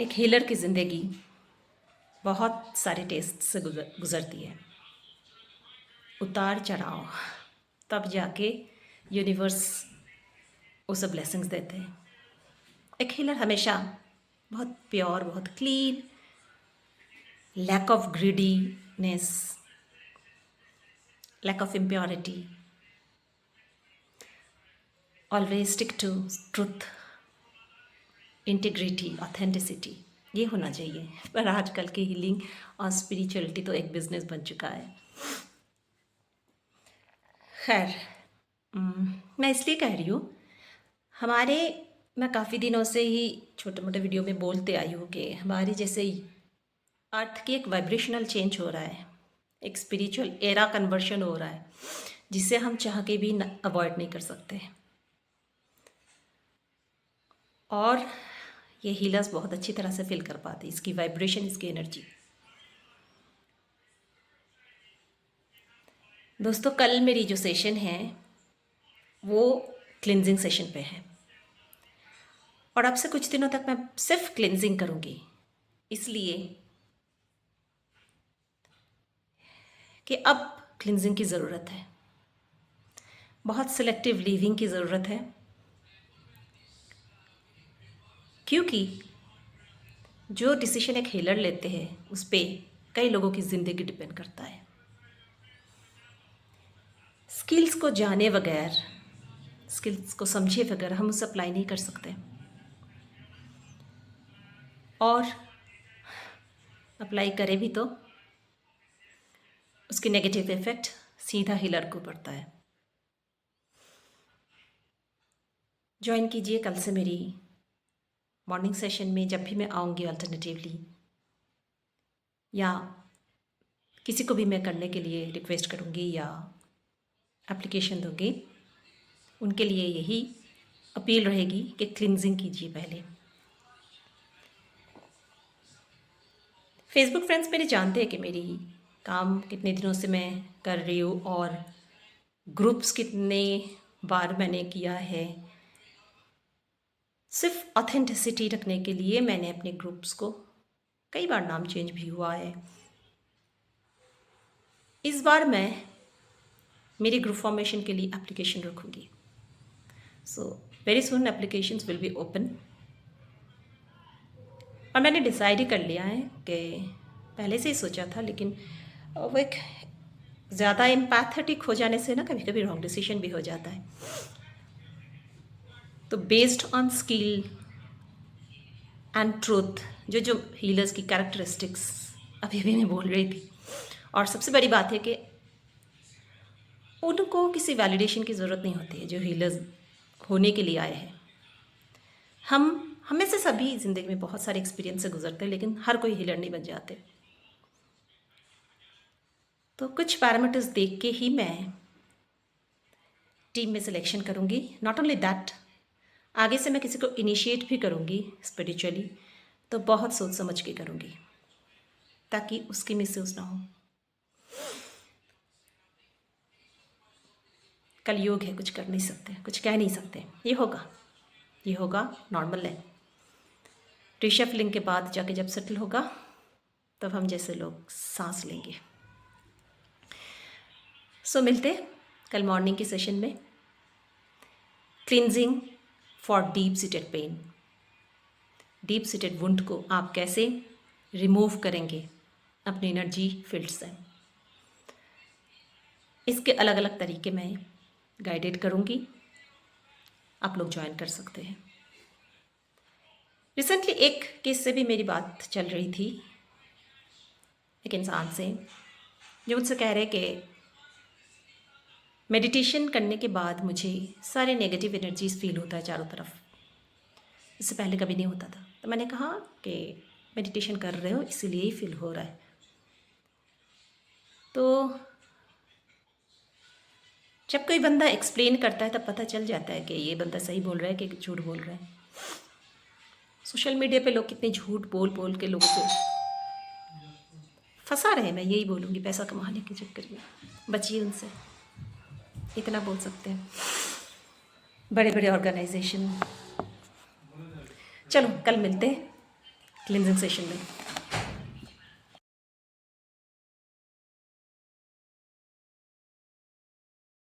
एक हीलर की ज़िंदगी बहुत सारे टेस्ट से गुज़रती है, उतार चढ़ाव, तब जाके यूनिवर्स उसे ब्लेसिंग्स देते हैं। एक हीलर हमेशा बहुत प्योर, बहुत clean, lack of greediness, lack of impurity, always stick to truth, integrity, authenticity, ये होना चाहिए। पर आजकल की हीलिंग और स्पिरिचुअलिटी तो एक बिजनेस बन चुका है। खैर, मैं इसलिए कह रही हूँ, हमारे मैं काफ़ी दिनों से ही छोटे मोटे वीडियो में बोलते आई हूँ कि हमारी जैसे अर्थ की एक वाइब्रेशनल चेंज हो रहा है, एक स्पिरिचुअल एरा कन्वर्शन हो रहा है, जिसे हम चाह के भी अवॉइड नहीं कर सकते। और ये हीलर्स बहुत अच्छी तरह से फील कर पाते, इसकी वाइब्रेशन, इसकी एनर्जी। दोस्तों, कल मेरी जो सेशन है वो क्लिनजिंग सेशन पे है, और अब से कुछ दिनों तक मैं सिर्फ क्लिनजिंग करूँगी, इसलिए कि अब क्लिनजिंग की ज़रूरत है, बहुत सिलेक्टिव लीविंग की ज़रूरत है, क्योंकि जो डिसीजन एक हीलर लेते हैं उस पर कई लोगों की ज़िंदगी डिपेंड करता है। स्किल्स को जाने बगैर, स्किल्स को समझे बगैर हम उसे अप्लाई नहीं कर सकते, और अप्लाई करें भी तो उसकी नेगेटिव इफेक्ट सीधा हीलर को पड़ता है। ज्वाइन कीजिए कल से मेरी मॉर्निंग सेशन में, जब भी मैं आऊँगी अल्टरनेटिवली, या किसी को भी मैं करने के लिए रिक्वेस्ट करूँगी या एप्लीकेशन दूँगी, उनके लिए यही अपील रहेगी कि क्लिनजिंग कीजिए पहले। फेसबुक फ्रेंड्स मेरे जानते हैं कि मेरी काम कितने दिनों से मैं कर रही हूँ, और ग्रुप्स कितने बार मैंने किया है। सिर्फ ऑथेंटिसिटी रखने के लिए मैंने अपने ग्रुप्स को कई बार नाम चेंज भी हुआ है। इस बार मैं मेरी ग्रुप फॉर्मेशन के लिए एप्लीकेशन रखूँगी। So very soon applications will be open, और मैंने डिसाइड ही कर लिया है कि पहले से ही सोचा था, लेकिन वो एक ज़्यादा एम्पैथेटिक हो जाने से ना कभी कभी रॉन्ग डिसीजन भी हो जाता है। तो based on skill and truth, जो हीलर्स की कैरेक्टरिस्टिक्स अभी मैं बोल रही थी, और सबसे बड़ी बात है कि उनको किसी वैलिडेशन की ज़रूरत नहीं होती है जो हीलर्स होने के लिए आए हैं। हम में से सभी ज़िंदगी में बहुत सारे एक्सपीरियंस से गुजरते हैं, लेकिन हर कोई हीलर नहीं बन जाते। तो कुछ पैरामीटर्स देख के ही मैं टीम में सिलेक्शन करूँगी। नॉट ओनली दैट, आगे से मैं किसी को इनिशिएट भी करूँगी स्पिरिचुअली, तो बहुत सोच समझ के करूँगी ताकि उसकी मिसयूज़ ना हो। कल योग है, कुछ कर नहीं सकते, कुछ कह नहीं सकते। ये होगा नॉर्मल है। रिशफलिंग के बाद जाके जब सेटल होगा तब हम जैसे लोग सांस लेंगे। सो मिलते कल मॉर्निंग की सेशन में। Cleansing for deep seated pain, deep seated wound को आप कैसे रिमूव करेंगे अपनी एनर्जी फील्ड से, इसके अलग अलग तरीके मैं गाइडेड करूँगी, आप लोग ज्वाइन कर सकते हैं। रिसेंटली एक केस से भी मेरी बात चल रही थी, एक इंसान से जो मुझसे कह रहे कि मेडिटेशन करने के बाद मुझे सारे नेगेटिव एनर्जीज फील होता है चारों तरफ, इससे पहले कभी नहीं होता था। तो मैंने कहा कि मेडिटेशन कर रहे हो इसीलिए ही फील हो रहा है। तो जब कोई बंदा एक्सप्लेन करता है तब पता चल जाता है कि ये बंदा सही बोल रहा है कि झूठ बोल रहा है। सोशल मीडिया पे लोग कितने झूठ बोल बोल के लोगों को फंसा रहे हैं, मैं यही बोलूँगी, पैसा कमाने के चक्कर में। बचिए उनसे, इतना बोल सकते हैं। बड़े बड़े ऑर्गेनाइजेशन, चलो कल मिलते हैं क्लिनजिंग सेशन में।